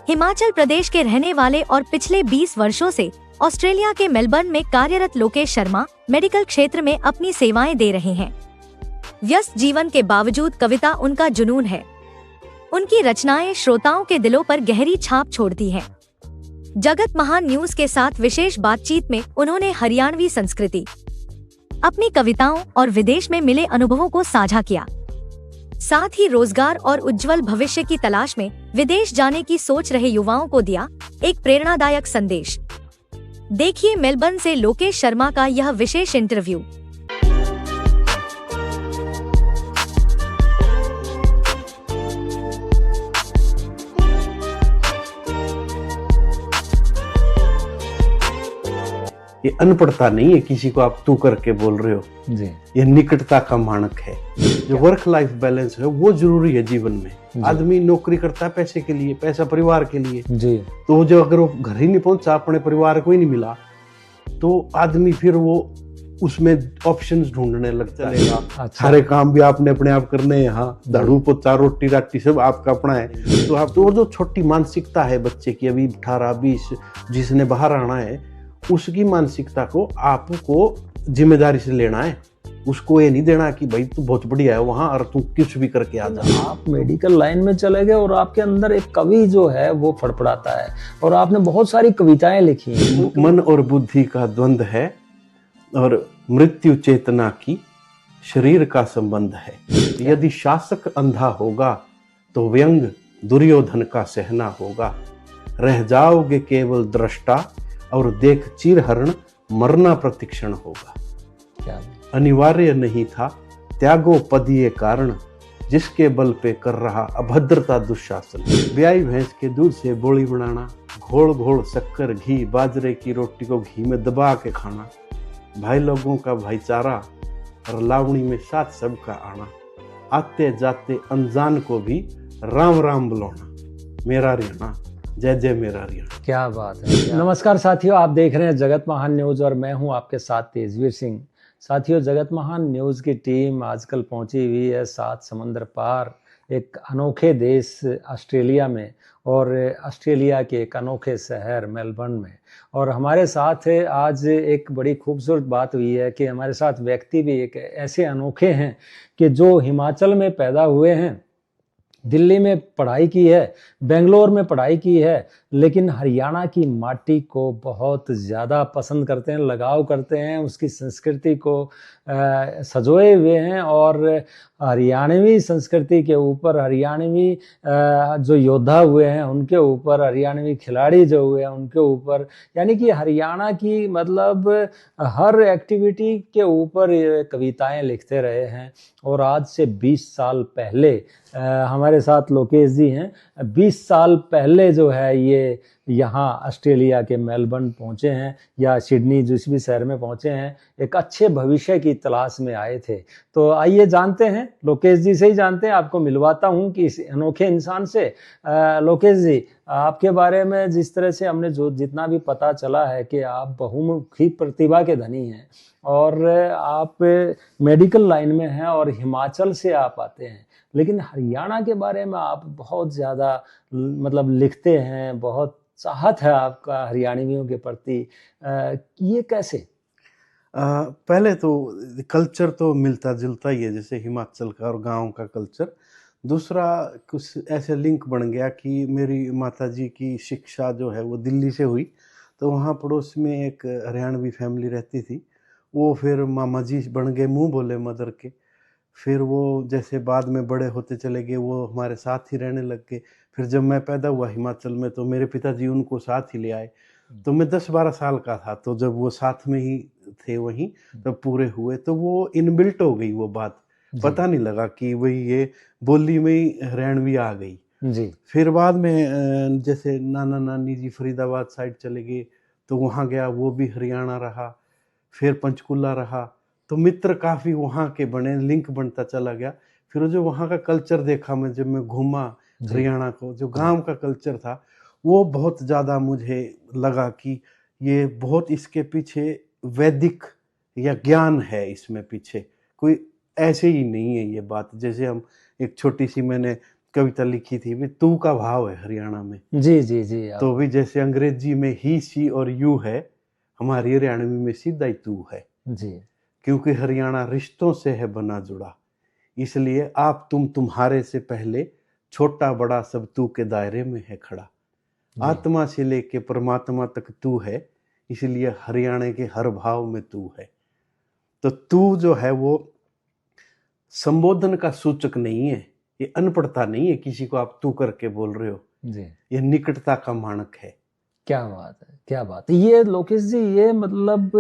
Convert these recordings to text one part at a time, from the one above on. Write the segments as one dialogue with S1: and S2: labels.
S1: हिमाचल प्रदेश के रहने वाले और पिछले 20 वर्षों से ऑस्ट्रेलिया के मेलबर्न में कार्यरत लोकेश शर्मा मेडिकल क्षेत्र में अपनी सेवाएं दे रहे हैं। व्यस्त जीवन के बावजूद कविता उनका जुनून है। उनकी रचनाएं श्रोताओं के दिलों पर गहरी छाप छोड़ती हैं। जगत महान न्यूज के साथ विशेष बातचीत में उन्होंने हरियाणवी संस्कृति, अपनी कविताओं और विदेश में मिले अनुभवों को साझा किया। साथ ही रोजगार और उज्जवल भविष्य की तलाश में विदेश जाने की सोच रहे युवाओं को दिया एक प्रेरणादायक संदेश। देखिए मेलबर्न से लोकेश शर्मा का यह विशेष इंटरव्यू।
S2: ये अनपढ़ता नहीं है, किसी को आप तू करके बोल रहे हो जी। ये निकटता का मानक है। जो वर्क लाइफ बैलेंस है वो जरूरी है जीवन में। आदमी नौकरी करता है पैसे के लिए, पैसा परिवार के लिए जी। तो जो अगर वो घर ही नहीं पहुंचा, अपने परिवार को ही नहीं मिला, तो आदमी फिर वो उसमें ऑप्शंस ढूंढने लग चलेगा। अच्छा। सारे काम भी आपने अपने आप करने हैं, यहाँ झाड़ू पोछा रोटी राटी सब आपका अपना है। तो आप तो जो छोटी मानसिकता है बच्चे की, अभी 18-20 जिसने बाहर आना है, उसकी मानसिकता को आपको जिम्मेदारी से लेना है। उसको ये नहीं देना कि भाई तू बहुत बढ़िया है वहां और तू कुछ भी करके आ जा।
S3: आप मेडिकल लाइन में चले गए और आपके अंदर एक कवि जो है वो फड़फड़ाता है और आपने बहुत सारी कविताएं लिखी हैं।
S2: मन और बुद्धि का द्वंद्व है और मृत्यु चेतना की शरीर का संबंध है। यदि शासक अंधा होगा तो व्यंग दुर्योधन का सहना होगा। रह जाओगे केवल दृष्टा और देख चीरहरण मरना प्रतिक्षण होगा। क्या अनिवार्य नहीं था त्यागो पद ये कारण, जिसके बल पे कर रहा अभद्रता दुशासन। ब्याई भैंस के दूध से बोली बनाना, घोल घोल शक्कर घी बाजरे की रोटी को घी में दबा के खाना, भाई लोगों का भाईचारा और लावणी में साथ सबका आना, आते जाते अनजान को भी राम राम बुलाना, मेरा हरियाणा जय जय मेरा हरियाणा।
S3: क्या बात है। नमस्कार साथियों, आप देख रहे हैं जगत महान न्यूज और मैं हूं आपके साथ तेजवीर सिंह। साथियों, जगत महान न्यूज की टीम आजकल पहुंची हुई है 7 समंदर पार एक अनोखे देश ऑस्ट्रेलिया में और ऑस्ट्रेलिया के एक अनोखे शहर मेलबर्न में। और हमारे साथ आज एक बड़ी खूबसूरत बात हुई है कि हमारे साथ व्यक्ति भी एक ऐसे अनोखे हैं कि जो हिमाचल में पैदा हुए हैं, दिल्ली में पढ़ाई की है, बेंगलोर में पढ़ाई की है, लेकिन हरियाणा की माटी को बहुत ज़्यादा पसंद करते हैं, लगाव करते हैं, उसकी संस्कृति को सजोए हुए हैं और हरियाणवी संस्कृति के ऊपर, हरियाणवी जो योद्धा हुए हैं उनके ऊपर, हरियाणवी खिलाड़ी जो हुए हैं उनके ऊपर, यानी कि हरियाणा की मतलब हर एक्टिविटी के ऊपर कविताएं लिखते रहे हैं। और आज से 20 साल पहले हमारे साथ लोकेश जी हैं। 20 साल पहले जो है ये यहाँ ऑस्ट्रेलिया के मेलबर्न पहुँचे हैं या सिडनी, जिस भी शहर में पहुँचे हैं, एक अच्छे भविष्य की तलाश में आए थे। तो आइए जानते हैं, लोकेश जी से ही जानते हैं, आपको मिलवाता हूँ कि इस अनोखे इंसान से। लोकेश जी, आपके बारे में जिस तरह से हमने जो जितना भी पता चला है कि आप बहुमुखी प्रतिभा के धनी हैं और आप मेडिकल लाइन में हैं और हिमाचल से आप आते हैं, लेकिन हरियाणा के बारे में आप बहुत ज़्यादा मतलब लिखते हैं, बहुत चाहत है आपका हरियाणवियों के प्रति। ये कैसे?
S2: पहले तो कल्चर तो मिलता जुलता ही है, जैसे हिमाचल का और गांव का कल्चर। दूसरा कुछ ऐसे लिंक बन गया कि मेरी माताजी की शिक्षा जो है वो दिल्ली से हुई, तो वहाँ पड़ोस में एक हरियाणवी फैमिली रहती थी। वो फिर मामा जी बन गए मुँह बोले मदर के। फिर वो जैसे बाद में बड़े होते चले गए, वो हमारे साथ ही रहने लग गए। फिर जब मैं पैदा हुआ हिमाचल में तो मेरे पिताजी उनको साथ ही ले आए। तो मैं 10-12 साल का था, तो जब वो साथ में ही थे वहीं तब पूरे हुए, तो वो इनबिल्ट हो गई वो बात। पता नहीं लगा कि वही ये बोली में ही हरियाणवी आ गई जी। फिर बाद में जैसे नाना नानी जी फरीदाबाद साइड चले गए तो वहाँ गया, वो भी हरियाणा रहा। फिर पंचकुला रहा, तो मित्र काफ़ी वहाँ के बने, लिंक बनता चला गया। फिर जो वहाँ का कल्चर देखा मैं, जब मैं घूमा हरियाणा को, जो गांव का कल्चर था वो बहुत ज़्यादा मुझे लगा कि ये बहुत इसके पीछे वैदिक या ज्ञान है, इसमें पीछे कोई ऐसे ही नहीं है ये बात। जैसे हम एक छोटी सी मैंने कविता लिखी थी भी, तू का भाव है हरियाणा में।
S3: जी जी जी
S2: तो भी जैसे अंग्रेजी में ही, सी और यू है, हमारी हरियाणवी में सीधा ही तू है।
S3: जी
S2: क्योंकि हरियाणा रिश्तों से है बना जुड़ा, इसलिए आप तुम्हारे से पहले, छोटा बड़ा सब तू के दायरे में है खड़ा। आत्मा से लेके परमात्मा तक तू है, इसलिए हरियाणा के हर भाव में तू है। तो तू जो है वो संबोधन का सूचक नहीं है, ये अनपढ़ता नहीं है, किसी को आप तू करके बोल रहे हो,
S3: जी।
S2: ये निकटता का मानक है।
S3: क्या बात है, क्या बात है। ये लोकेश जी, ये मतलब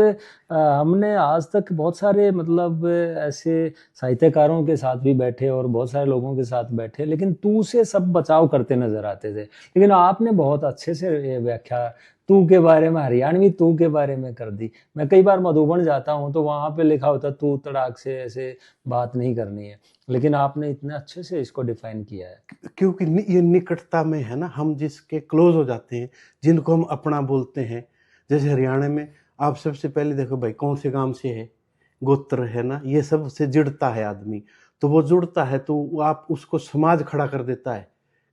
S3: हमने आज तक बहुत सारे मतलब ऐसे साहित्यकारों के साथ भी बैठे और बहुत सारे लोगों के साथ बैठे, लेकिन तू से सब बचाव करते नजर आते थे, लेकिन आपने बहुत अच्छे से ये व्याख्या तू के बारे में, हरियाणवी तू के बारे में कर दी। मैं कई बार मधुबन जाता हूँ तो वहां पे लिखा होता तू तड़ाक से ऐसे बात नहीं करनी है, लेकिन आपने इतने अच्छे से इसको डिफाइन किया है।
S2: क्योंकि ये निकटता में है ना, हम जिसके क्लोज हो जाते हैं, जिनको हम अपना बोलते हैं। जैसे हरियाणा में आप सबसे पहले देखो भाई कौन से गांव से है, गोत्र है ना, ये सब से जुड़ता है आदमी। तो वो जुड़ता है तो आप उसको समाज खड़ा कर देता है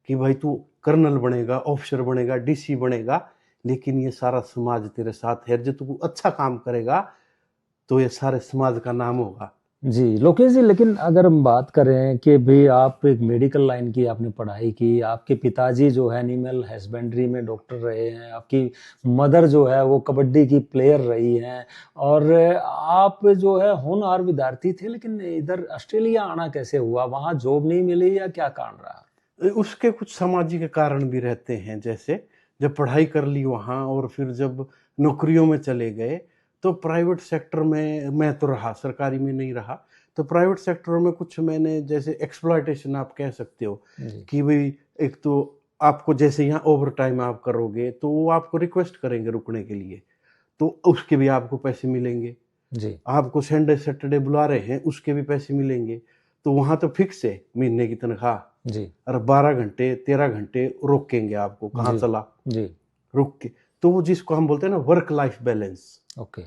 S2: कि भाई तू कर्नल बनेगा, ऑफिसर बनेगा, डीसी बनेगा, लेकिन ये सारा समाज तेरे साथ है। जब तू अच्छा काम करेगा तो ये सारे समाज का नाम होगा।
S3: जी लोकेश जी, लेकिन अगर हम बात करें कि भाई आप एक मेडिकल लाइन की आपने पढ़ाई की, आपके पिताजी जो है एनिमल हस्बेंड्री में डॉक्टर रहे हैं, आपकी मदर जो है वो कबड्डी की प्लेयर रही हैं, और आप जो है होनहार विद्यार्थी थे, लेकिन इधर ऑस्ट्रेलिया आना कैसे हुआ? वहाँ जॉब नहीं मिली या क्या कारण रहा?
S2: उसके कुछ सामाजिक कारण भी रहते हैं। जैसे जब पढ़ाई कर ली वहाँ और फिर जब नौकरियों में चले गए, तो प्राइवेट सेक्टर में मैं तो रहा, सरकारी में नहीं रहा। तो प्राइवेट सेक्टर में कुछ मैंने, जैसे एक्सप्लॉयटेशन आप कह सकते हो कि भाई, एक तो आपको जैसे यहाँ ओवर टाइम आप करोगे तो वो आपको रिक्वेस्ट करेंगे रुकने के लिए, तो उसके भी आपको पैसे मिलेंगे।
S3: जी
S2: आपको संडे सैटरडे बुला रहे हैं, उसके भी पैसे मिलेंगे। तो वहाँ तो फिक्स है महीने की तनख्वाह।
S3: जी
S2: और 12 घंटे 13 घंटे रोकेंगे आपको, कहाँ
S3: जी
S2: चला
S3: जी
S2: रुक के। तो वो जिसको हम बोलते हैं ना वर्क लाइफ बैलेंस,
S3: ओके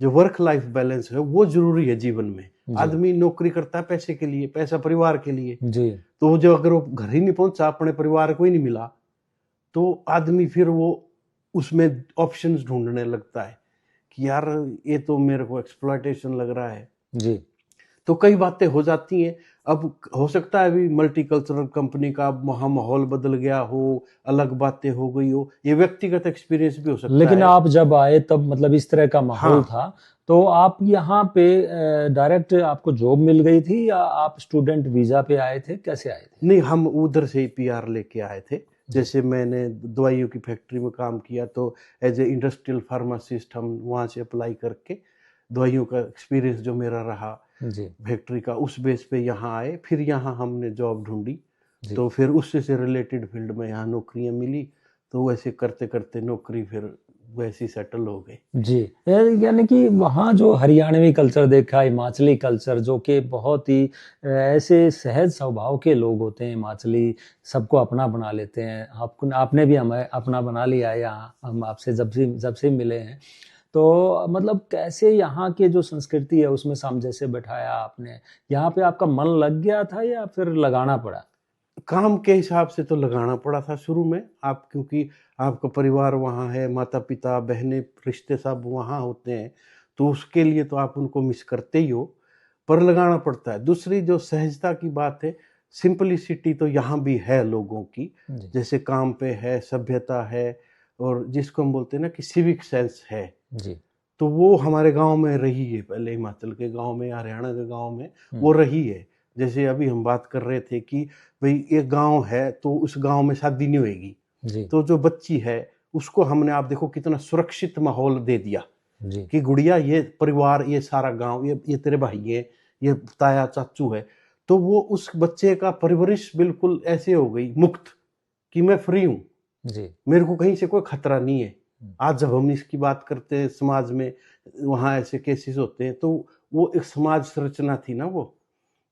S2: जो वर्क लाइफ बैलेंस है वो जरूरी है जीवन में।
S3: जी
S2: आदमी नौकरी करता है पैसे के लिए, पैसा परिवार के लिए।
S3: जी
S2: तो वो जो अगर वो घर ही नहीं पहुंचा, अपने परिवार को ही नहीं मिला, तो आदमी फिर वो उसमें ऑप्शंस ढूंढने लगता है कि यार ये तो मेरे को एक्सप्लॉयटेशन लग रहा है।
S3: जी
S2: तो कई बातें हो जाती हैं। अब हो सकता है अभी मल्टीकल्चरल कंपनी का वहाँ माहौल बदल गया हो, अलग बातें हो गई हो, ये व्यक्तिगत एक्सपीरियंस भी हो सकता
S3: लेकिन
S2: है।
S3: आप जब आए तब मतलब इस तरह का माहौल
S2: हाँ।
S3: था, तो आप यहाँ पे डायरेक्ट आपको जॉब मिल गई थी या आप स्टूडेंट वीजा पे आए थे, कैसे आए थे?
S2: नहीं, हम उधर से ही पीआर लेके आए थे। जैसे मैंने दवाइयों की फैक्ट्री में काम किया, तो एज ए इंडस्ट्रियल फार्मासिस्ट हम वहाँ से अप्लाई करके दवाइयों का एक्सपीरियंस जो मेरा रहा
S3: जी
S2: फैक्ट्री का, उस बेस पे यहाँ आए। फिर यहाँ हमने जॉब ढूंढी,
S3: जी
S2: तो फिर उससे से रिलेटेड फील्ड में यहाँ नौकरियाँ मिली। तो वैसे करते करते नौकरी फिर वैसी सेटल हो गई।
S3: जी। यानी कि वहाँ जो हरियाणवी कल्चर देखा, हिमाचली कल्चर, जो कि बहुत ही ऐसे सहज स्वभाव के लोग होते हैं हिमाचली, सबको अपना बना लेते हैं। आपने भी हमें अपना बना लिया है यहाँ, हम आपसे जब से मिले हैं। तो मतलब कैसे यहाँ के जो संस्कृति है उसमें सामंजस्य से बैठाया आपने? यहाँ पे आपका मन लग गया था या फिर लगाना पड़ा?
S2: काम के हिसाब से तो लगाना पड़ा था शुरू में। आप क्योंकि आपका परिवार वहाँ है, माता पिता बहनें रिश्ते सब वहाँ होते हैं, तो उसके लिए तो आप उनको मिस करते ही हो, पर लगाना पड़ता है। दूसरी जो सहजता की बात है, सिंपलिसिटी तो यहाँ भी है लोगों की।
S3: जी
S2: जैसे काम पे है, सभ्यता है, और जिसको हम बोलते हैं ना कि सिविक सेंस है,
S3: जी
S2: तो वो हमारे गांव में रही है। पहले हिमाचल के गांव में, हरियाणा के गांव में वो रही है। जैसे अभी हम बात कर रहे थे कि भाई एक गांव है तो उस गांव में शादी नहीं होगी,
S3: जी
S2: तो जो बच्ची है उसको हमने, आप देखो कितना सुरक्षित माहौल दे दिया
S3: जी
S2: कि गुड़िया ये परिवार, ये सारा गांव, ये तेरे भाई है, ये ताया चाचू है। तो वो उस बच्चे का परवरिश बिल्कुल ऐसे हो गई मुक्त कि मैं फ्री हूँ,
S3: जी
S2: मेरे को कहीं से कोई खतरा नहीं है। आज जब हम इसकी बात करते हैं समाज में, वहाँ ऐसे केसेस होते हैं, तो वो एक समाज संरचना थी ना वो।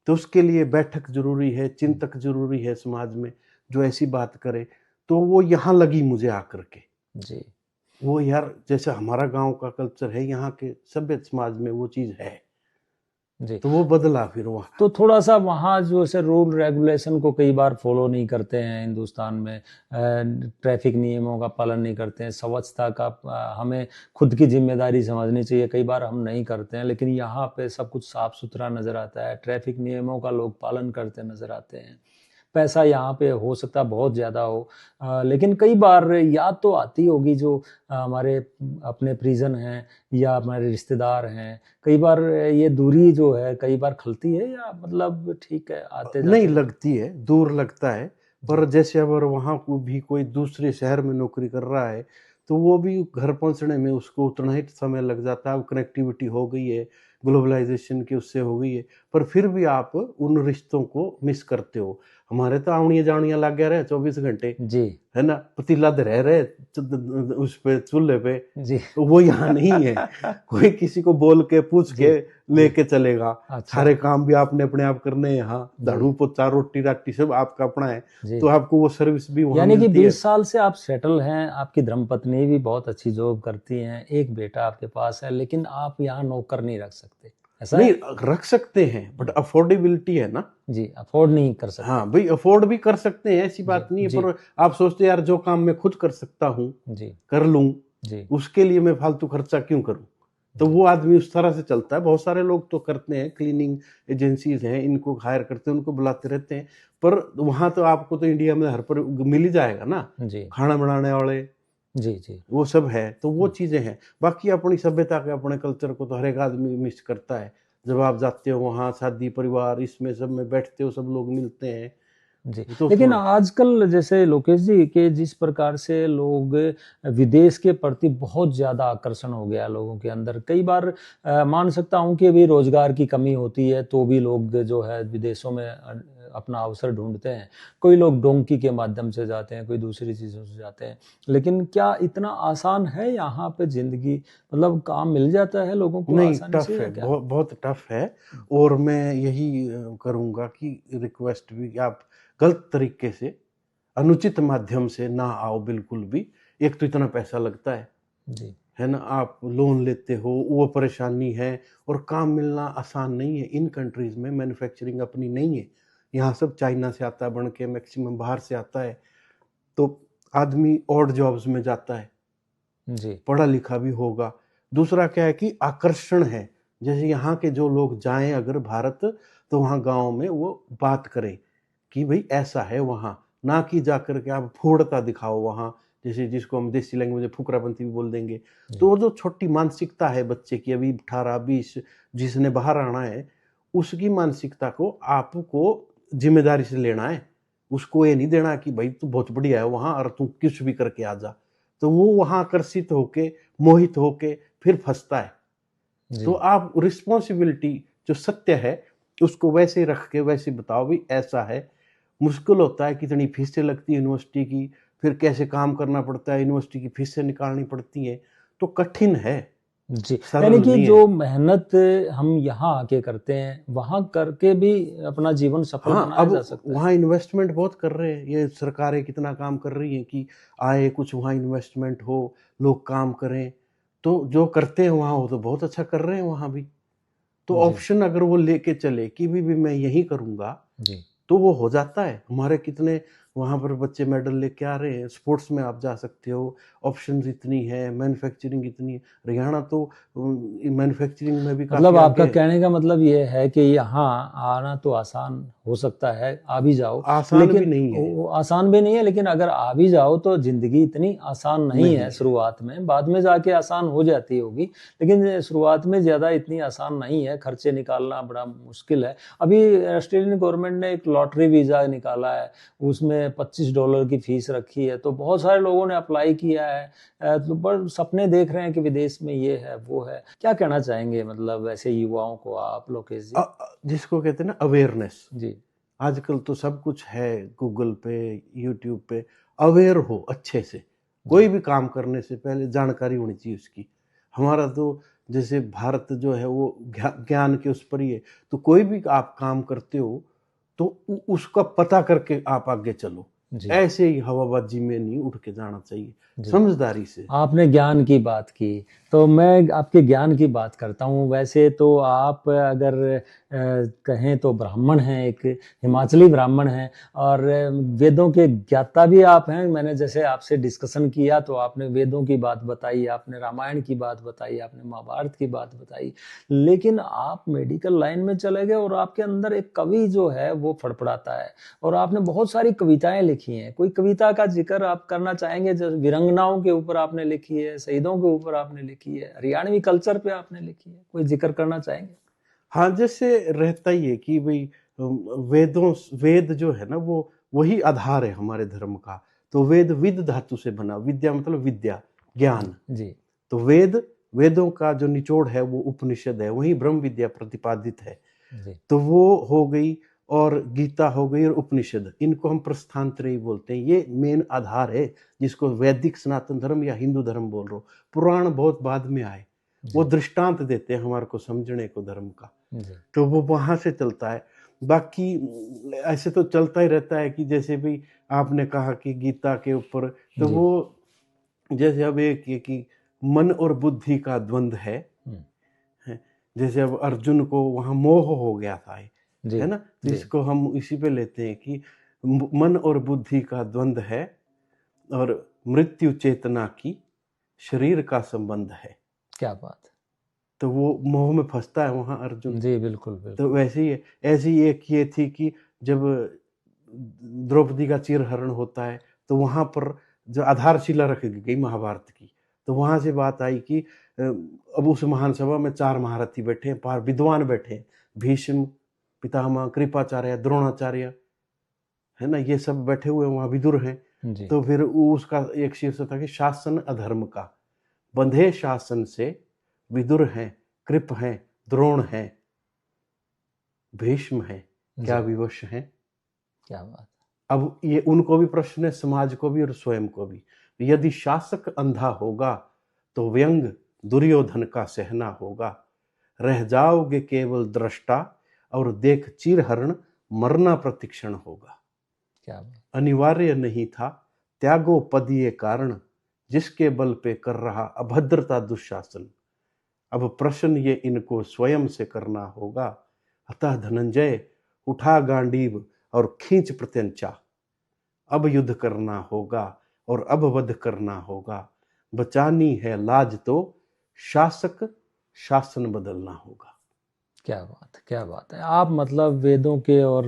S2: तो उसके लिए बैठक जरूरी है, चिंतक जरूरी है समाज में, जो ऐसी बात करे। तो वो यहाँ लगी मुझे आकर के।
S3: जी
S2: वो यार जैसे हमारा गांव का कल्चर है, यहाँ के सभ्य समाज में वो चीज़ है।
S3: जी।
S2: तो वो बदला फिर वहाँ।
S3: तो थोड़ा सा वहाँ जो ऐसे रूल रेगुलेशन को कई बार फॉलो नहीं करते हैं हिंदुस्तान में, ट्रैफिक नियमों का पालन नहीं करते हैं, स्वच्छता का हमें खुद की जिम्मेदारी समझनी चाहिए, कई बार हम नहीं करते हैं, लेकिन यहाँ पे सब कुछ साफ सुथरा नज़र आता है, ट्रैफिक नियमों का लोग पालन करते नज़र आते हैं। पैसा यहाँ पे हो सकता है बहुत ज़्यादा हो, लेकिन कई बार याद तो आती होगी जो हमारे अपने परिजन हैं या हमारे रिश्तेदार हैं, कई बार ये दूरी जो है कई बार खलती है या मतलब ठीक है आते
S2: नहीं
S3: जाते?
S2: लगती है, दूर लगता है, पर जैसे अगर वहाँ को भी कोई दूसरे शहर में नौकरी कर रहा है, तो वो भी घर पहुँचने में उसको उतना ही समय लग जाता है। अब कनेक्टिविटी हो गई है, ग्लोबलाइज़ेशन की उससे हो गई है, पर फिर भी आप उन रिश्तों को मिस करते हो। हमारे तो आवणियाँ-जावणियाँ लागे रहे 24 घंटे,
S3: जी,
S2: है ना? पतीला धरे रहे उस पे चूल्हे पे,
S3: जी।
S2: तो वो यहाँ नहीं है। कोई किसी को बोल के पूछ
S3: जी,
S2: के लेके चलेगा।
S3: अच्छा,
S2: सारे काम भी आपने अपने आप करने हैं यहाँ,
S3: जी,
S2: झाड़ू पोछा रोटी राटी सब आपका अपना है,
S3: जी।
S2: तो आपको वो सर्विस भी वहाँ
S3: यानी कि
S2: मिलती है।
S3: 20 साल से आप सेटल हैं, आपकी धर्मपत्नी भी बहुत अच्छी जॉब करती हैं, एक बेटा आपके पास है, लेकिन आप यहाँ नौकर नहीं रख सकते, ऐसा
S2: नहीं
S3: है?
S2: रख सकते हैं, बट अफोर्डेबिलिटी है ना।
S3: जी, अफोर्ड नहीं कर सकते।
S2: हाँ भाई, अफोर्ड भी कर सकते हैं, ऐसी
S3: जी,
S2: बात नहीं है,
S3: जी,
S2: पर आप सोचते यार जो काम मैं खुद कर सकता हूँ,
S3: जी,
S2: कर लूँ,
S3: जी,
S2: उसके लिए मैं फालतू खर्चा क्यों करूँ? तो
S3: जी,
S2: वो आदमी उस तरह से चलता है। बहुत सारे लोग तो करते हैं, क्लीनिंग एजेंसीज हैं, इनको हायर करते हैं, उनको बुलाते रहते हैं, पर वहाँ तो आपको तो इंडिया में हर पर मिल ही जाएगा ना,
S3: जी,
S2: खाना बनाने वाले,
S3: जी, जी,
S2: वो सब है, तो वो चीज़ें हैं। बाकी अपनी सभ्यता के, अपने कल्चर को तो हर एक आदमी मिस करता है। जब आप जाते हो वहाँ शादी परिवार इसमें सब में बैठते हो, सब लोग मिलते हैं,
S3: जी।
S2: तो
S3: लेकिन
S2: थोड़ा
S3: आजकल जैसे लोकेश जी के जिस प्रकार से लोग विदेश के प्रति बहुत ज़्यादा आकर्षण हो गया लोगों के अंदर, कई बार मान सकता हूँ कि अभी रोज़गार की कमी होती है, तो भी लोग जो है विदेशों में अपना अवसर ढूँढते हैं। कोई लोग डोंकी के माध्यम से जाते हैं, कोई दूसरी चीज़ों से जाते हैं। लेकिन क्या इतना आसान है यहाँ पे ज़िंदगी, मतलब काम मिल जाता है लोगों को
S2: नहीं,
S3: आसानी
S2: टफ
S3: से
S2: है,
S3: या क्या?
S2: बहुत बहुत टफ है। और मैं यही करूँगा कि रिक्वेस्ट भी कि आप गलत तरीके से, अनुचित माध्यम से ना आओ बिल्कुल भी। एक तो इतना पैसा लगता
S3: जी,
S2: है ना? आप लोन लेते हो, वो परेशानी है, और काम मिलना आसान नहीं है। इन कंट्रीज़ में मैन्युफैक्चरिंग अपनी नहीं है। यहाँ सब चाइना से आता है बन के, मैक्सिमम बाहर से आता है, तो आदमी ऑड जॉब्स में जाता है।
S3: जी,
S2: पढ़ा लिखा भी होगा। दूसरा क्या है कि आकर्षण है, जैसे यहाँ के जो लोग जाएँ अगर भारत, तो वहाँ गाँव में वो बात करें कि भई ऐसा है वहाँ, ना कि जाकर के आप फूहड़ता दिखाओ वहाँ, जैसे जिसको हम देसी लैंग्वेज में फुकरापंती भी बोल देंगे। तो
S3: जी,
S2: वो जो छोटी मानसिकता है बच्चे की, अभी 18-20 जिसने बाहर आना है, उसकी मानसिकता को आपको ज़िम्मेदारी से लेना है। उसको ये नहीं देना कि भई तू बहुत बढ़िया है वहाँ और तू कुछ भी करके आ जा। तो वो वहाँ आकर्षित होके, मोहित होके फिर फँसता है। तो
S3: जी,
S2: आप रिस्पॉन्सिबिलिटी जो सत्य है, उसको वैसे रख के वैसे बताओ भई ऐसा है। मुश्किल होता है, कितनी फीसें लगती हैं यूनिवर्सिटी की, फिर कैसे काम करना पड़ता है, यूनिवर्सिटी की फीसें निकालनी पड़ती हैं, तो कठिन है,
S3: जी। यानी
S2: सरल
S3: कि
S2: नहीं
S3: जो
S2: है।
S3: मेहनत हम यहाँ आके करते हैं, वहाँ करके भी अपना जीवन सफल
S2: हाँ,
S3: बनाया
S2: अब
S3: जा सकता है।
S2: वहाँ इन्वेस्टमेंट बहुत कर रहे हैं, ये सरकारें कितना काम कर रही हैं कि आए कुछ वहाँ इन्वेस्टमेंट हो, लोग काम करें, तो जो करते हैं वहाँ वो तो बहुत अच्छा कर रहे हैं वहाँ भी। तो
S3: जी,
S2: ऑप्शन अगर वो लेके चले कि भी मैं यही करूँगा,
S3: जी,
S2: तो वो हो जाता है। हमारे कितने वहाँ पर बच्चे मेडल लेके आ रहे हैं, स्पोर्ट्स में आप जा सकते हो, ऑप्शंस इतनी है, मैन्युफैक्चरिंग इतनी है। हरियाणा तो मैन्युफैक्चरिंग में भी काफ़ी
S3: मतलब
S2: आगे
S3: आपका
S2: है।
S3: कहने का मतलब ये है कि यहाँ आना तो आसान हो सकता है, आ भी जाओ,
S2: आसान भी
S3: लेकिन
S2: नहीं है,
S3: वो आसान भी नहीं है, लेकिन अगर आ भी जाओ तो ज़िंदगी इतनी आसान नहीं
S2: नहीं
S3: है
S2: है।
S3: शुरुआत में, बाद में जाके आसान हो जाती होगी, लेकिन शुरुआत में ज़्यादा इतनी आसान नहीं है, खर्चे निकालना बड़ा मुश्किल है। अभी ऑस्ट्रेलियन गवर्नमेंट ने एक लॉटरी वीज़ा निकाला है, उसमें $25 की फ़ीस रखी है, तो बहुत सारे लोगों ने अप्लाई किया है, तो बस सपने देख रहे हैं कि विदेश में ये है, वो है। क्या कहना चाहेंगे मतलब ऐसे युवाओं को आप लोकेश जी?
S2: जिसको कहते हैं ना अवेयरनेस,
S3: जी,
S2: आजकल तो सब कुछ है गूगल पे, यूट्यूब पे, अवेयर हो अच्छे से। कोई
S3: जी,
S2: भी काम करने से पहले जानकारी होनी चाहिए उसकी। हमारा तो जैसे भारत जो है वो ज्ञान के उस पर ही है, तो कोई भी आप काम करते हो, तो उसका पता करके आप आगे चलो।
S3: जी
S2: ऐसे ही हवाबाजी में नहीं उठ के जाना चाहिए,
S3: जी।
S2: समझदारी से।
S3: आपने ज्ञान की बात की, तो मैं आपके ज्ञान की बात करता हूँ। वैसे तो आप अगर कहें तो ब्राह्मण हैं, एक हिमाचली ब्राह्मण हैं और वेदों के ज्ञाता भी आप हैं। मैंने जैसे आपसे डिस्कशन किया तो आपने वेदों की बात बताई, आपने रामायण की बात बताई, आपने महाभारत की बात बताई, लेकिन आप मेडिकल लाइन में चले गए और आपके अंदर एक कवि जो है वो फड़फड़ाता है और आपने बहुत सारी कविताएं लिखी हैं। कोई कविता का जिक्र आप करना चाहेंगे? जैसे वीरंगनाओं के ऊपर आपने लिखी है, शहीदों के ऊपर आपने लिखी है, हरियाणवी कल्चर पे आपने लिखी है, कोई जिक्र करना चाहेंगे?
S2: हाँ, जैसे रहता ही है कि भाई वेद जो है ना वो वही आधार है हमारे धर्म का। तो वेद विद धातु से बना, विद्या मतलब विद्या, ज्ञान।
S3: जी
S2: तो वेदों का जो निचोड़ है वो उपनिषद है, वही ब्रह्म विद्या प्रतिपादित है।
S3: जी
S2: तो वो हो गई, और गीता हो गई, और उपनिषद, इनको हम प्रस्थानत्रयी बोलते हैं। ये मेन आधार है जिसको वैदिक सनातन धर्म या हिंदू धर्म बोल रहे हो। पुराण बहुत बाद में आए, वो
S3: जी
S2: दृष्टांत देते हैं हमारे को समझने को धर्म का।
S3: जी
S2: तो वो वहां से चलता है। बाकी ऐसे तो चलता ही रहता है कि जैसे भी आपने कहा कि गीता के ऊपर, तो
S3: जी
S2: वो जैसे अब एक ये कि मन और बुद्धि का द्वंद्व है। है। जैसे अब अर्जुन को वहां मोह हो गया था,
S3: जी
S2: है ना। तो
S3: जी
S2: इसको हम इसी पे लेते हैं कि मन और बुद्धि का द्वंद्व है, और मृत्यु चेतना की शरीर का संबंध है।
S3: क्या बात
S2: तो वो मोह में फंसता है वहां अर्जुन।
S3: है। जी बिल्कुल बिल्कुल।
S2: तो वैसे ही है। ऐसी एक ये थी कि जब द्रौपदी का चीरहरण होता है, तो वहां पर जो आधारशिला रखी गई महाभारत की, तो वहां से बात आई कि अब उस महान सभा में 4 महारथी बैठे हैं, 5 विद्वान बैठे हैं, भीष्म पितामह, कृपाचार्य, द्रोणाचार्य, है ना, ये सब बैठे हुए वहां विदुर हैं।
S3: जी
S2: तो फिर उसका एक शीर्षक था कि शासन अधर्म का, बंधे शासन से विदुर हैं, कृप हैं, द्रोण हैं, भीष्म हैं, क्या
S3: जी
S2: विवश हैं।
S3: क्या बात
S2: अब ये उनको भी प्रश्न है, समाज को भी और स्वयं को भी। यदि शासक अंधा होगा तो व्यंग दुर्योधन का सहना होगा। रह जाओगे केवल दृष्टा, और देख चीरहरण मरना प्रतिक्षण होगा।
S3: क्या बात।
S2: अनिवार्य नहीं था त्यागो पद ये कारण, जिसके बल पे कर रहा अभद्रता दुशासन। अब प्रश्न ये इनको स्वयं से करना होगा। अतः धनंजय उठा गांडीव और खींच प्रत्यंचा। अब युद्ध करना होगा और अब वध करना होगा। बचानी है लाज तो शासक शासन बदलना होगा।
S3: क्या बात है, क्या बात है। आप मतलब वेदों के और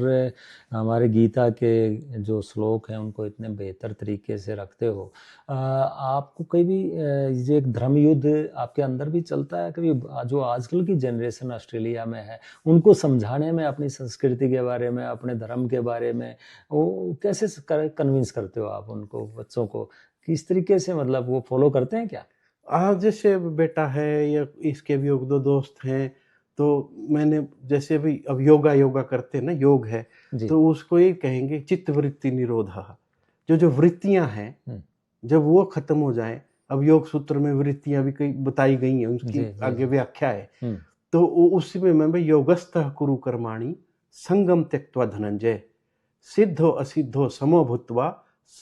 S3: हमारे गीता के जो श्लोक हैं उनको इतने बेहतर तरीके से रखते हो। आपको कभी ये एक धर्म युद्ध आपके अंदर भी चलता है कभी? जो आजकल की जनरेशन ऑस्ट्रेलिया में है उनको समझाने में, अपनी संस्कृति के बारे में, अपने धर्म के बारे में, वो कैसे कन्विंस करते हो आप उनको, बच्चों को? किस तरीके से मतलब वो फॉलो करते हैं क्या?
S2: आज जैसे बेटा है या इसके भी 1-2 दोस्त हैं, तो मैंने जैसे भी अब योगा करते हैं ना, योग है,
S3: जी
S2: तो उसको ये कहेंगे चित्त वृत्ति निरोधः। जो वृत्तियां हैं, जब वो खत्म हो जाए, अब योग सूत्र में वृत्तियां भी कई बताई गई हैं,
S3: जी
S2: उसकी
S3: जी
S2: आगे
S3: जी
S2: व्याख्या है। तो उसी में मैं योगस्थः कुरु कर्माणि संगम त्यक्त्वा धनंजय, सिद्धो असिद्धो समो भूत्वा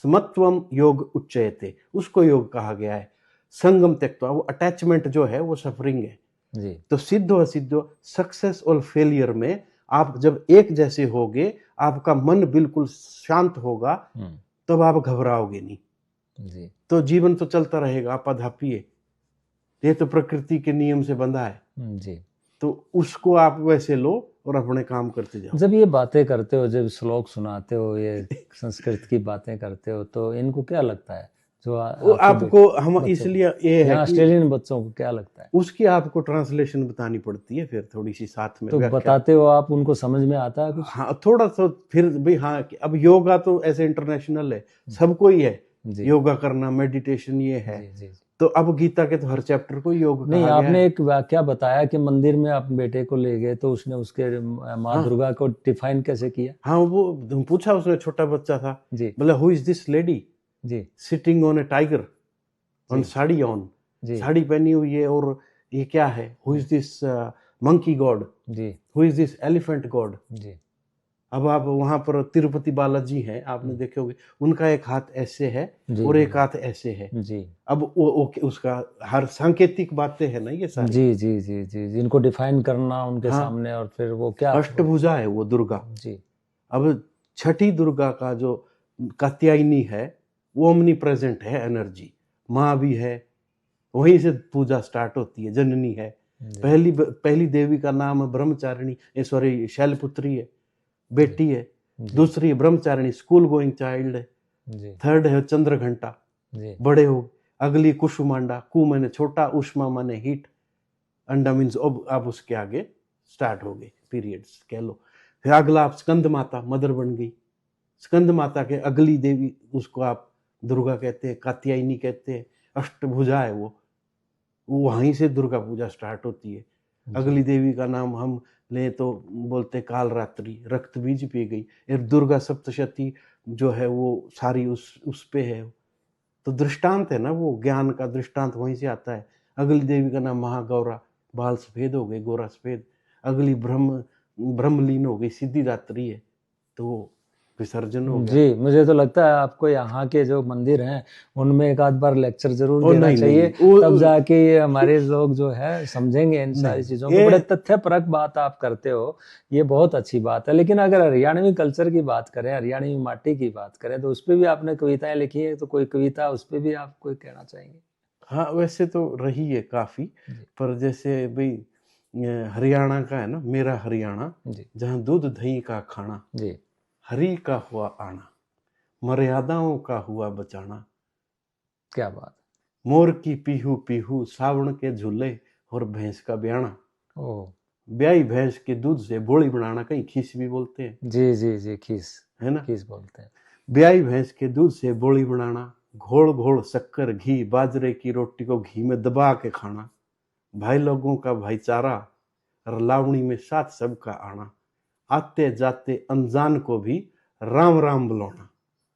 S2: समत्वम योग उच्चयते, उसको योग कहा गया है। संगम त्यक्त्वा, वो अटैचमेंट जो है वो सफरिंग है।
S3: जी
S2: तो सिद्धो असिद्धो, सक्सेस और फेलियर में आप जब एक जैसे होगे, आपका मन बिल्कुल शांत होगा, तब आप घबराओगे नहीं।
S3: जी
S2: तो जीवन तो चलता रहेगा, आपाधापी है, ये तो प्रकृति के नियम से बंधा है।
S3: जी।
S2: तो उसको आप वैसे लो और अपने काम करते जाओ।
S3: जब ये बातें करते हो, जब श्लोक सुनाते हो, ये संस्कृत की बातें करते हो, तो इनको क्या लगता है? जो
S2: वो
S3: आपके
S2: आपको हम
S3: बच्चों
S2: इसलिए
S3: को,
S2: ये है
S3: यहाँ
S2: कि
S3: ऑस्ट्रेलियन बच्चों को क्या लगता है?
S2: उसकी आपको ट्रांसलेशन बतानी पड़ती है, फिर थोड़ी सी साथ में
S3: तो
S2: व्याख्या।
S3: बताते हो आप, उनको समझ में आता है कुछ?
S2: हाँ, थोड़ा सा फिर भी। हाँ, कि अब योगा तो ऐसे इंटरनेशनल है, सबको ही है
S3: जी
S2: योगा करना, मेडिटेशन ये है।
S3: जी जी।
S2: तो अब गीता के तो हर चैप्टर को योग
S3: नहीं,
S2: कहा गया
S3: आपने
S2: है।
S3: एक वाक्या बताया कि मंदिर में आप बेटे को ले गए तो उसने उसके माँ
S2: हाँ
S3: दुर्गा को डिफाइन कैसे किया?
S2: हाँ, वो पूछा उसने, छोटा बच्चा था,
S3: जी
S2: बोला हु इज दिस लेडी
S3: जी
S2: sitting on a tiger on
S3: जी
S2: साड़ी ऑन,
S3: जी
S2: साड़ी पहनी हुई है, और ये क्या है, who is this monkey god,
S3: जी
S2: who is this elephant god.
S3: जी
S2: अब आप वहां पर तिरुपति बालाजी हैं, आपने देखे होंगे, उनका एक हाथ ऐसे है
S3: जी
S2: और एक हाथ ऐसे है।
S3: जी
S2: अब वो उसका हर सांकेतिक बातें है ना ये सारी।
S3: जी जी जी जी जी, इनको डिफाइन करना उनके
S2: हाँ,
S3: सामने, और फिर वो क्या
S2: अष्टभुजा है वो दुर्गा।
S3: जी
S2: अब छठी दुर्गा का जो कात्यायनी है वो ओमनी प्रेजेंट है एनर्जी, माँ भी है, वहीं से पूजा स्टार्ट होती है, जननी है।
S3: जी
S2: पहली देवी का नाम ब्रह्मचारिणी, सॉरी शैलपुत्री है, बेटी है।
S3: जी
S2: दूसरी है ब्रह्मचारिणी, स्कूल गोइंग चाइल्ड है।
S3: जी
S2: थर्ड है चंद्रघंटा,
S3: जी
S2: बड़े हो। अगली कुसुमांडा, कु माने छोटा, उष्मा माने हीट, अंडा मीन्स अब उसके आगे स्टार्ट हो गए पीरियड्स कह लो। फिर अगला आप स्कंद माता, मदर बन गई। स्कंद माता के अगली देवी, उसको आप दुर्गा कहते हैं, कात्यायनी कहते हैं, अष्टभुजा है वो वहीं से दुर्गा पूजा स्टार्ट होती है। अगली देवी का नाम हम लें तो बोलते काल रात्रि, रक्त बीज पी गई। फिर दुर्गा सप्तशती जो है वो सारी उस पे है। तो दृष्टांत है ना, वो ज्ञान का दृष्टांत वहीं से आता है। अगली देवी का नाम महागौरा, बाल सफेद हो गए, गोरा सफेद। अगली ब्रह्मलीन हो गई, सिद्धिदात्री है, तो विसर्जन हो गया।
S3: जी, मुझे तो लगता है आपको यहाँ के जो मंदिर हैं उनमें एक आध बार लेक्चर जरूर
S2: ओ
S3: देना
S2: नहीं
S3: चाहिए,
S2: नहीं,
S3: तब जाके ये हमारे लोग जो है समझेंगे इन सारी
S2: नहीं
S3: चीजों को।
S2: ये
S3: बड़े तथ्यपरक बात आप करते हो, ये बहुत अच्छी बात है। लेकिन अगर हरियाणवी कल्चर की बात करें, हरियाणवी माटी की बात करें, तो उस पर भी आपने कविताएं लिखी है, तो कोई कविता उस पर भी आप कोई कहना चाहेंगे?
S2: हाँ वैसे तो रही है काफी,
S3: जी
S2: पर जैसे भाई हरियाणा का है ना, मेरा हरियाणा,
S3: जी
S2: जहाँ दूध दही का खाना,
S3: जी
S2: हरि का हुआ आना, मर्यादाओं का हुआ बचाना,
S3: क्या बात।
S2: मोर की पीहू पीहू, सावण के झूले और भैंस का ब्याना।
S3: ओ
S2: ब्याई भैंस के दूध से बोली बनाना, कहीं खीस भी बोलते हैं,
S3: जी जी जी, खीस,
S2: है ना।
S3: खीस बोलते हैं।
S2: ब्याई भैंस के दूध से बोली बनाना, घोड़ घोड़ शक्कर घी, बाजरे की रोटी को घी में दबा के खाना, भाई लोगों का भाईचारा, रलावणी में साथ सबका आना, आते जाते अनजान को भी राम राम बुलाना,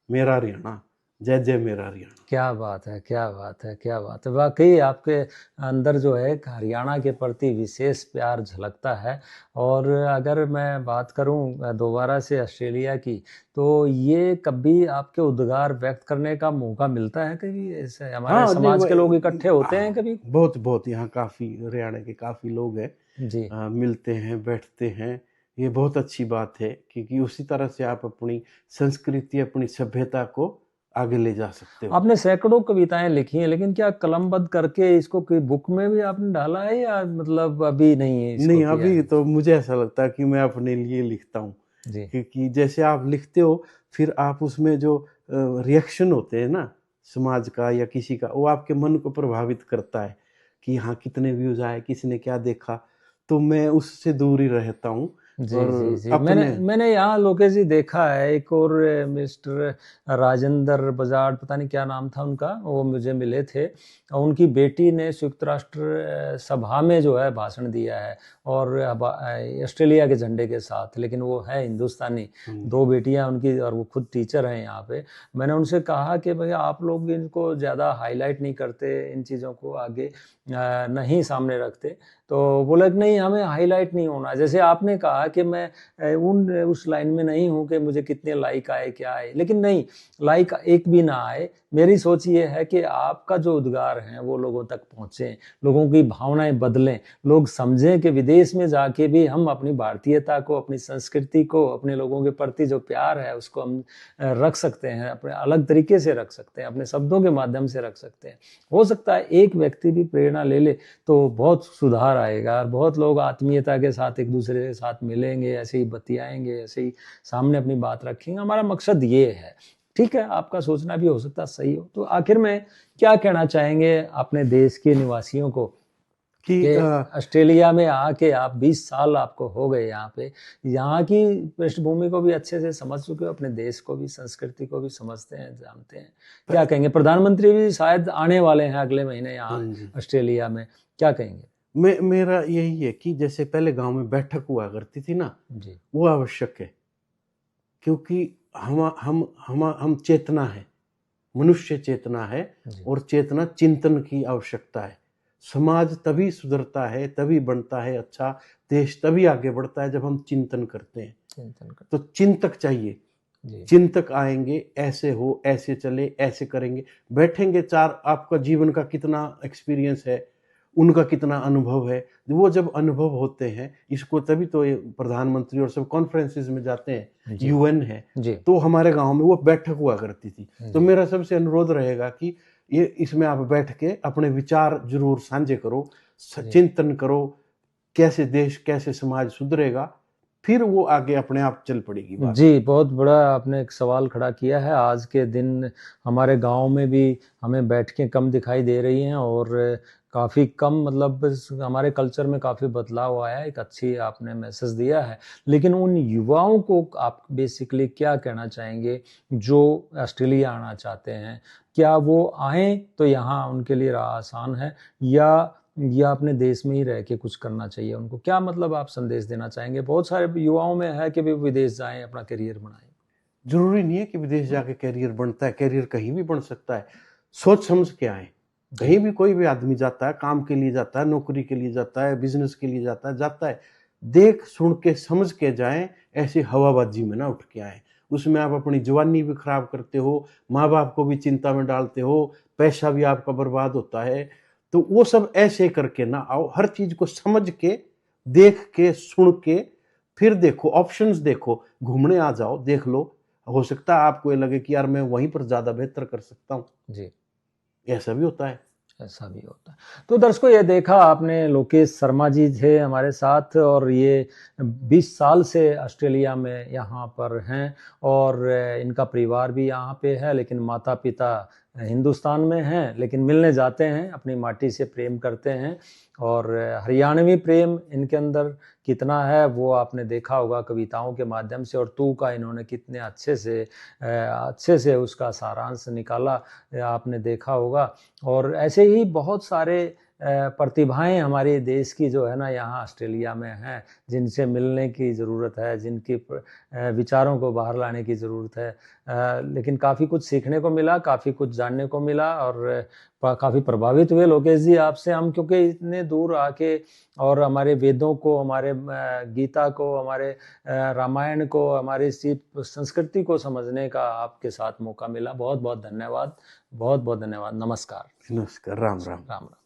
S2: मेरा हरियाणा, जय जय मेरा हरियाणा।
S3: क्या बात है, क्या बात है, क्या बात है। वाकई आपके अंदर जो है एक हरियाणा के प्रति विशेष प्यार झलकता है। और अगर मैं बात करूं दोबारा से ऑस्ट्रेलिया की, तो ये कभी आपके उद्गार व्यक्त करने का मौका मिलता है कभी? ऐसे हमारे
S2: हाँ नहीं
S3: समाज के लोग इकट्ठे होते हैं कभी?
S2: बहुत बहुत यहाँ काफी हरियाणा के काफी लोग हैं,
S3: जी
S2: मिलते हैं, बैठते हैं। ये बहुत अच्छी बात है, क्योंकि उसी तरह से आप अपनी संस्कृति, अपनी सभ्यता को आगे ले जा सकते हो।
S3: आपने सैकड़ों कविताएं लिखी हैं, लेकिन क्या कलमबद्ध करके इसको कोई बुक में भी आपने डाला है, या मतलब अभी नहीं है इसको
S2: नहीं,
S3: किया
S2: अभी
S3: है?
S2: तो मुझे ऐसा लगता है कि मैं अपने लिए लिखता हूँ,
S3: जी
S2: क्योंकि जैसे आप लिखते हो, फिर आप उसमें जो रिएक्शन होते हैं ना, समाज का या किसी का, वो आपके मन को प्रभावित करता है कि हाँ कितने व्यूज आए, किसने क्या देखा। तो मैं उससे दूर ही रहता हूँ
S3: जी
S2: और
S3: जी जी, मैंने
S2: अपने
S3: मैंने यहाँ लोकेश जी देखा है, एक और मिस्टर राजेंद्र बजाज, पता नहीं क्या नाम था उनका, वो मुझे मिले थे। और उनकी बेटी ने संयुक्त राष्ट्र सभा में जो है भाषण दिया है, और ऑस्ट्रेलिया के झंडे के साथ, लेकिन वो है हिंदुस्तानी। दो बेटियां उनकी, और वो खुद टीचर हैं यहाँ पे। मैंने उनसे कहा कि भैया आप लोग इनको ज़्यादा हाईलाइट नहीं करते, इन चीज़ों को आगे नहीं सामने रखते। तो बोला कि नहीं, हमें हाईलाइट नहीं होना। जैसे आपने कहा कि मैं उस लाइन में नहीं हूं कि मुझे कितने लाइक आए क्या आए, लेकिन नहीं, लाइक एक भी ना आए, मेरी सोच ये है कि आपका जो उद्गार है वो लोगों तक पहुंचे, लोगों की भावनाएं बदलें, लोग समझें कि विदेश में जाके भी हम अपनी भारतीयता को, अपनी संस्कृति को, अपने लोगों के प्रति जो प्यार है उसको हम रख सकते हैं, अपने अलग तरीके से रख सकते हैं, अपने शब्दों के माध्यम से रख सकते हैं। हो सकता है एक व्यक्ति भी प्रेरणा ले ले तो बहुत सुधार आएगा, और बहुत लोग आत्मीयता के साथ एक दूसरे के साथ मिलेंगे, ऐसे ही बतियाएंगे, ऐसे ही सामने अपनी बात रखेंगे। हमारा मकसद ये है। ठीक है, आपका सोचना भी हो सकता है सही हो। तो आखिर में क्या कहना चाहेंगे अपने देश के निवासियों को
S2: कि
S3: कि ऑस्ट्रेलिया में आके आप 20 साल आपको हो गए यहाँ पे, यहाँ की पृष्ठभूमि को भी अच्छे से समझ चुके हो, अपने देश को भी, संस्कृति को भी समझते हैं, जानते हैं। क्या कहेंगे? प्रधानमंत्री भी शायद आने वाले हैं अगले महीने यहाँ ऑस्ट्रेलिया में, क्या कहेंगे?
S2: मेरा यही है कि जैसे पहले गांव में बैठक हुआ करती थी ना,
S3: जी
S2: वो आवश्यक है, क्योंकि हम चेतना है, मनुष्य चेतना है, और चेतना चिंतन की आवश्यकता है। समाज तभी सुधरता है, तभी बनता है अच्छा, देश तभी आगे बढ़ता है जब हम चिंतन करते हैं।
S3: चिंतन कर
S2: तो चिंतक चाहिए।
S3: जी
S2: चिंतक आएंगे, ऐसे हो, ऐसे चले, ऐसे करेंगे, बैठेंगे चार, आपका जीवन का कितना एक्सपीरियंस है, उनका कितना अनुभव है, वो जब अनुभव होते हैं, इसको तभी तो ये प्रधानमंत्री और सब कॉन्फ्रेंसेस में जाते हैं,
S3: जी
S2: यूएन है,
S3: जी
S2: तो हमारे गांव में वो बैठक हुआ करती थी। तो
S3: जी
S2: मेरा सबसे अनुरोध रहेगा कि ये इसमें आप बैठ के अपने विचार जरूर साझे करो,
S3: जी
S2: चिंतन करो, कैसे देश कैसे समाज सुधरेगा, फिर वो आगे अपने आप चल पड़ेगी बात।
S3: जी, बहुत बड़ा आपने एक सवाल खड़ा किया है। आज के दिन हमारे गाँव में भी हमें बैठकें कम दिखाई दे रही हैं और काफ़ी कम, मतलब हमारे कल्चर में काफ़ी बदलाव आया है। एक अच्छी आपने मैसेज दिया है। लेकिन उन युवाओं को आप बेसिकली क्या कहना चाहेंगे जो ऑस्ट्रेलिया आना चाहते हैं? क्या वो आएँ तो यहाँ उनके लिए राह आसान है, या अपने देश में ही रह के कुछ करना चाहिए उनको? क्या मतलब आप संदेश देना चाहेंगे? बहुत सारे युवाओं में है कि वे विदेश जाएँ, अपना करियर बनाएँ।
S2: जरूरी नहीं है कि विदेश जाके कैरियर बनता है, कैरियर कहीं भी बन सकता है, सोच समझ के आए। कहीं भी कोई भी आदमी जाता है, काम के लिए जाता है, नौकरी के लिए जाता है, बिजनेस के लिए जाता है, देख सुन के समझ के जाएं, ऐसी हवाबाजी में ना उठ के आए। उसमें आप अपनी जवानी भी खराब करते हो, माँ बाप को भी चिंता में डालते हो, पैसा भी आपका बर्बाद होता है। तो वो सब ऐसे करके ना आओ, हर चीज को समझ के, देख के, सुन के, फिर देखो, ऑप्शंस देखो, घूमने आ जाओ, देख लो, हो सकता है आपको ये लगे कि यार मैं वहीं पर ज्यादा बेहतर कर सकता हूँ,
S3: जी,
S2: ऐसा भी होता है।
S3: ऐसा भी होता है। तो दर्शकों, ये देखा आपने, लोकेश शर्मा जी थे हमारे साथ और ये 20 साल से ऑस्ट्रेलिया में यहाँ पर हैं और इनका परिवार भी यहाँ पे है, लेकिन माता-पिता हिंदुस्तान में हैं, लेकिन मिलने जाते हैं, अपनी माटी से प्रेम करते हैं और हरियाणवी प्रेम इनके अंदर कितना है वो आपने देखा होगा कविताओं के माध्यम से, और तू का इन्होंने कितने अच्छे से उसका सारांश निकाला, आपने देखा होगा। और ऐसे ही बहुत सारे प्रतिभाएं हमारे देश की जो है ना यहाँ ऑस्ट्रेलिया में हैं, जिनसे मिलने की ज़रूरत है, जिनके विचारों को बाहर लाने की ज़रूरत है। लेकिन काफ़ी कुछ सीखने को मिला, काफ़ी कुछ जानने को मिला और काफ़ी प्रभावित हुए लोकेश जी आपसे हम, क्योंकि इतने दूर आके और हमारे वेदों को, हमारे गीता को, हमारे रामायण को, हमारी इसी संस्कृति को समझने का आपके साथ मौका मिला। बहुत बहुत धन्यवाद, बहुत बहुत धन्यवाद। नमस्कार।
S2: नमस्कार, राम राम।
S3: राम राम।